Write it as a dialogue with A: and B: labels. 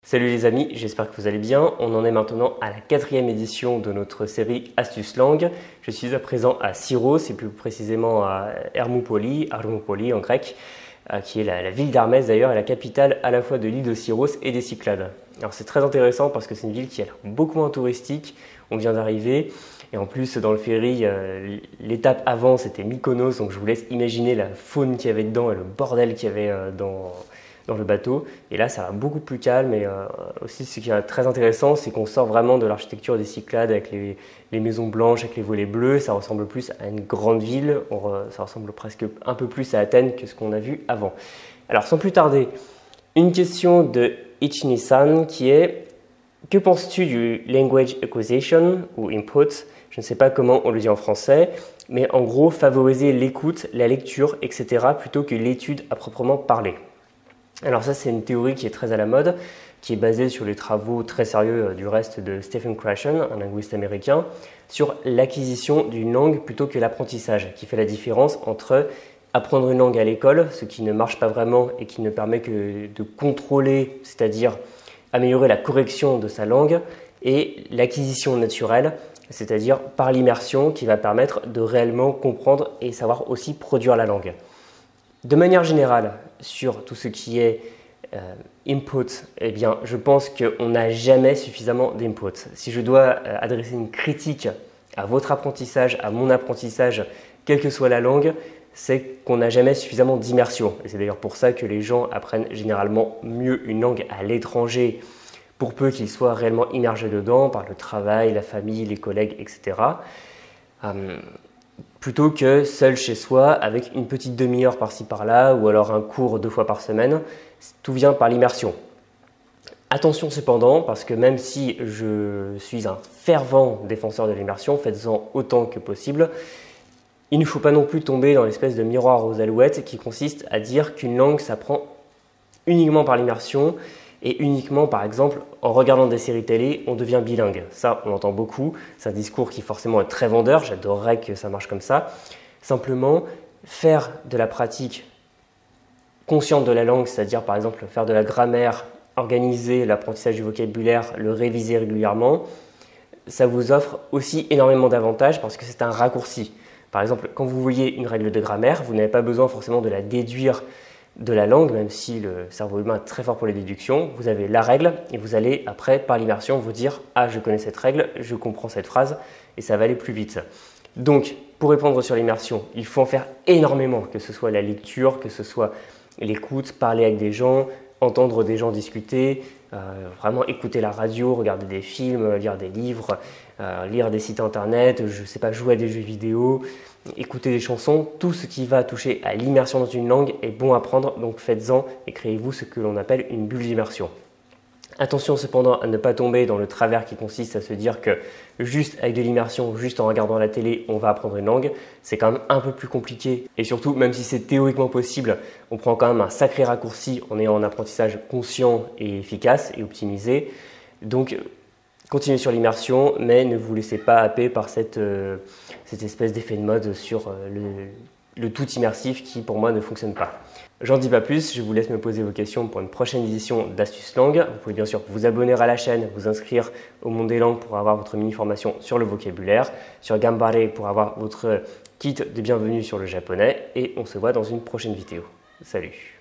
A: Salut les amis, j'espère que vous allez bien. On en est maintenant à la 4e édition de notre série Astuces Langues. Je suis à présent à Syros et plus précisément à Hermoupoli en grec, qui est la ville d'Hermès d'ailleurs et la capitale à la fois de l'île de Syros et des Cyclades. Alors c'est très intéressant parce que c'est une ville qui a l'air beaucoup moins touristique. On vient d'arriver et en plus dans le ferry, l'étape avant c'était Mykonos, donc je vous laisse imaginer la faune qu'il y avait dedans et le bordel qu'il y avait dans le bateau. Et là, ça va beaucoup plus calme. Et aussi, ce qui est très intéressant, c'est qu'on sort vraiment de l'architecture des Cyclades avec les maisons blanches, avec les volets bleus. Ça ressemble plus à une grande ville. Ça ressemble presque un peu plus à Athènes que ce qu'on a vu avant. Alors, sans plus tarder, une question de Ichini-san qui est: que penses-tu du language acquisition ou input? Je ne sais pas comment on le dit en français, mais en gros, favoriser l'écoute, la lecture, etc. plutôt que l'étude à proprement parler. Alors ça, c'est une théorie qui est très à la mode, qui est basée sur les travaux très sérieux du reste de Stephen Krashen, un linguiste américain, sur l'acquisition d'une langue plutôt que l'apprentissage, qui fait la différence entre apprendre une langue à l'école, ce qui ne marche pas vraiment et qui ne permet que de contrôler, c'est-à-dire améliorer la correction de sa langue, et l'acquisition naturelle, c'est-à-dire par l'immersion, qui va permettre de réellement comprendre et savoir aussi produire la langue. De manière générale, sur tout ce qui est input, eh bien, je pense qu'on n'a jamais suffisamment d'input. Si je dois adresser une critique à votre apprentissage, à mon apprentissage, quelle que soit la langue, c'est qu'on n'a jamais suffisamment d'immersion. Et c'est d'ailleurs pour ça que les gens apprennent généralement mieux une langue à l'étranger, pour peu qu'ils soient réellement immergés dedans, par le travail, la famille, les collègues, etc. Plutôt que seul chez soi avec une petite demi-heure par-ci par-là ou alors un cours 2 fois par semaine. Tout vient par l'immersion. Attention cependant, parce que même si je suis un fervent défenseur de l'immersion, faites-en autant que possible, il ne faut pas non plus tomber dans l'espèce de miroir aux alouettes qui consiste à dire qu'une langue s'apprend uniquement par l'immersion et uniquement, par exemple, en regardant des séries télé, on devient bilingue. Ça, on l'entend beaucoup. C'est un discours qui forcément est très vendeur. J'adorerais que ça marche comme ça. Simplement, faire de la pratique consciente de la langue, c'est-à-dire, par exemple, faire de la grammaire, organiser l'apprentissage du vocabulaire, le réviser régulièrement, ça vous offre aussi énormément d'avantages parce que c'est un raccourci. Par exemple, quand vous voyez une règle de grammaire, vous n'avez pas besoin forcément de la déduire de la langue, même si le cerveau humain est très fort pour les déductions. Vous avez la règle et vous allez après, par l'immersion, vous dire « Ah, je connais cette règle, je comprends cette phrase » et ça va aller plus vite. Donc, pour répondre sur l'immersion, il faut en faire énormément, que ce soit la lecture, que ce soit l'écoute, parler avec des gens, entendre des gens discuter, vraiment écouter la radio, regarder des films, lire des livres, lire des sites internet, je sais pas, jouer à des jeux vidéo, écouter des chansons. Tout ce qui va toucher à l'immersion dans une langue est bon à prendre, donc faites-en et créez-vous ce que l'on appelle une bulle d'immersion. Attention cependant à ne pas tomber dans le travers qui consiste à se dire que juste avec de l'immersion, juste en regardant la télé, on va apprendre une langue. C'est quand même un peu plus compliqué et surtout, même si c'est théoriquement possible, on prend quand même un sacré raccourci en ayant un apprentissage conscient et efficace et optimisé. Donc, continuez sur l'immersion, mais ne vous laissez pas happer par cette espèce d'effet de mode sur le tout immersif qui, pour moi, ne fonctionne pas. J'en dis pas plus, je vous laisse me poser vos questions pour une prochaine édition d'Astuces Langues. Vous pouvez bien sûr vous abonner à la chaîne, vous inscrire au Monde des Langues pour avoir votre mini-formation sur le vocabulaire, sur Gambare pour avoir votre kit de bienvenue sur le japonais, et on se voit dans une prochaine vidéo. Salut!